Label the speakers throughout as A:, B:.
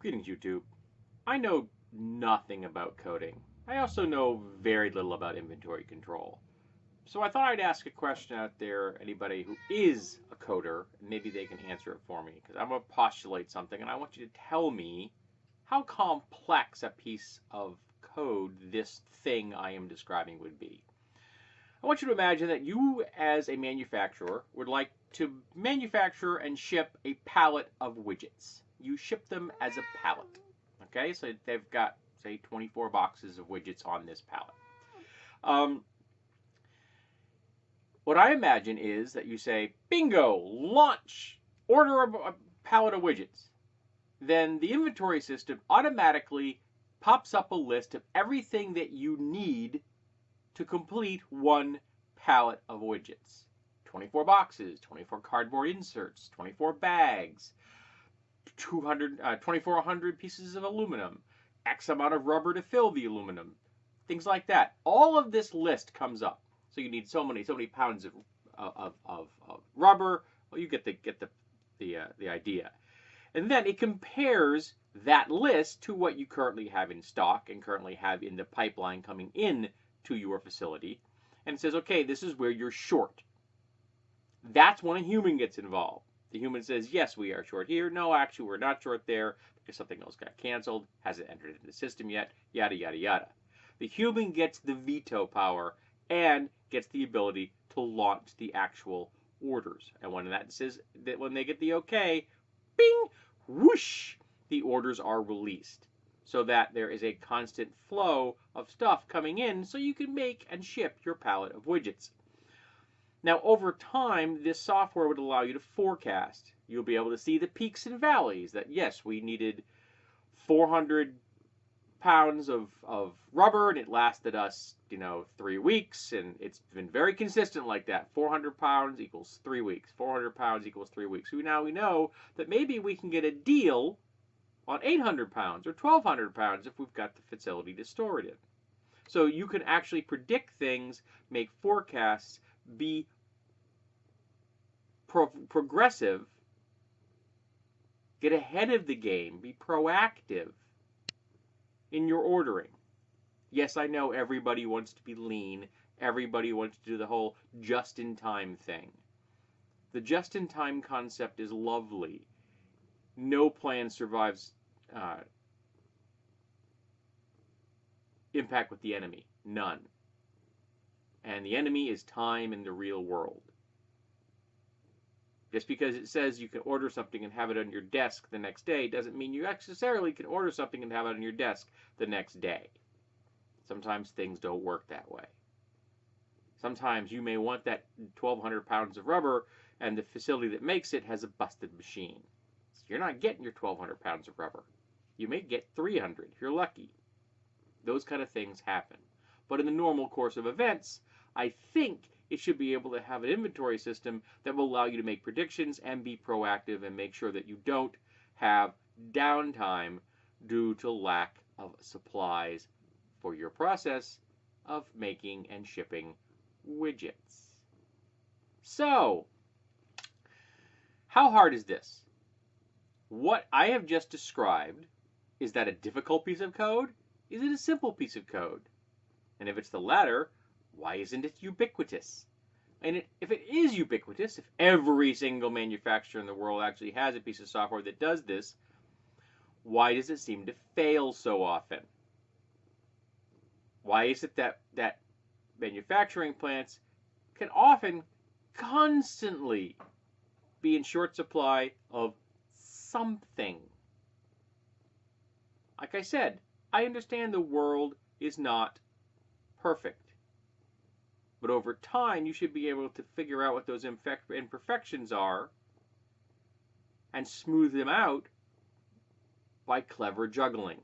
A: Greetings, YouTube. I know nothing about coding. I also know very little about inventory control. So I thought I'd ask a question out there, anybody who is a coder, and maybe they can answer it for me, because I'm going to postulate something, and I want you to tell me how complex a piece of code this thing I am describing would be. I want you to imagine that you, as a manufacturer, would like to manufacture and ship a pallet of widgets. You ship them as a pallet. Okay, so they've got, say, 24 boxes of widgets on this pallet. What I imagine is that you say, bingo, launch, order a pallet of widgets. Then the inventory system automatically pops up a list of everything that you need to complete one pallet of widgets. 24 boxes, 24 cardboard inserts, 24 bags, 2,400 pieces of aluminum, X amount of rubber to fill the aluminum, things like that. All of this list comes up. So you need so many pounds of rubber. Well, you get the idea. And then it compares that list to what you currently have in stock and currently have in the pipeline coming in to your facility. And it says, okay, this is where you're short. That's when a human gets involved. The human says, yes, we are short here. No, actually, we're not short there because something else got canceled, hasn't entered into the system yet, yada, yada, yada. The human gets the veto power and gets the ability to launch the actual orders. And when that says that when they get the okay, bing, whoosh, the orders are released so that there is a constant flow of stuff coming in so you can make and ship your pallet of widgets. Now, over time, this software would allow you to forecast. You'll be able to see the peaks and valleys that, yes, we needed 400 pounds of rubber and it lasted us 3 weeks, and it's been very consistent like that. 400 pounds equals 3 weeks, 400 pounds equals 3 weeks. So now we know that maybe we can get a deal on 800 pounds or 1,200 pounds if we've got the facility to store it in. So you can actually predict things, make forecasts, be progressive, get ahead of the game, be proactive in your ordering. Yes, I know everybody wants to be lean. Everybody wants to do the whole just-in-time thing. The just-in-time concept is lovely. No plan survives impact with the enemy. None. And the enemy is time in the real world. Just because it says you can order something and have it on your desk the next day doesn't mean you necessarily can order something and have it on your desk the next day. Sometimes things don't work that way. Sometimes you may want that 1,200 pounds of rubber and the facility that makes it has a busted machine. So you're not getting your 1,200 pounds of rubber. You may get 300 if you're lucky. Those kind of things happen. But in the normal course of events, I think it should be able to have an inventory system that will allow you to make predictions and be proactive and make sure that you don't have downtime due to lack of supplies for your process of making and shipping widgets. So, how hard is this? What I have just described, is that a difficult piece of code? Is it a simple piece of code? And if it's the latter, why isn't it ubiquitous? And if it is ubiquitous, if every single manufacturer in the world actually has a piece of software that does this, why does it seem to fail so often? Why is it that manufacturing plants can often constantly be in short supply of something? Like I said, I understand the world is not perfect. But over time, you should be able to figure out what those imperfections are and smooth them out by clever juggling.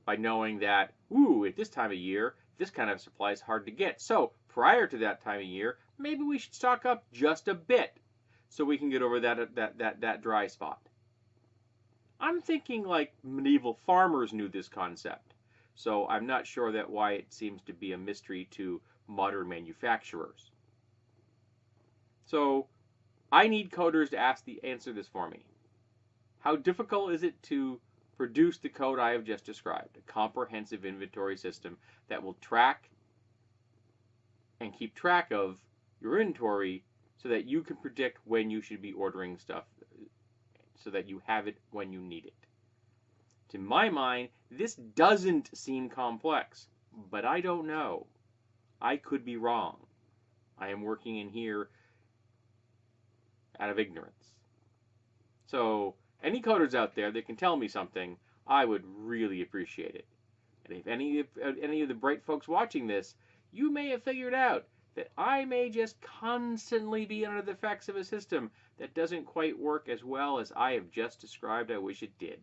A: By knowing that, at this time of year, this kind of supply is hard to get. So prior to that time of year, maybe we should stock up just a bit so we can get over that dry spot. I'm thinking like medieval farmers knew this concept. So I'm not sure that why it seems to be a mystery to modern manufacturers. So I need coders to answer this for me. How difficult is it to produce the code I have just described? A comprehensive inventory system that will track and keep track of your inventory so that you can predict when you should be ordering stuff so that you have it when you need it. To my mind, this doesn't seem complex, but I don't know. I could be wrong. I am working in here out of ignorance. So, any coders out there that can tell me something, I would really appreciate it. And if any of the bright folks watching this, you may have figured out that I may just constantly be under the effects of a system that doesn't quite work as well as I have just described I wish it did.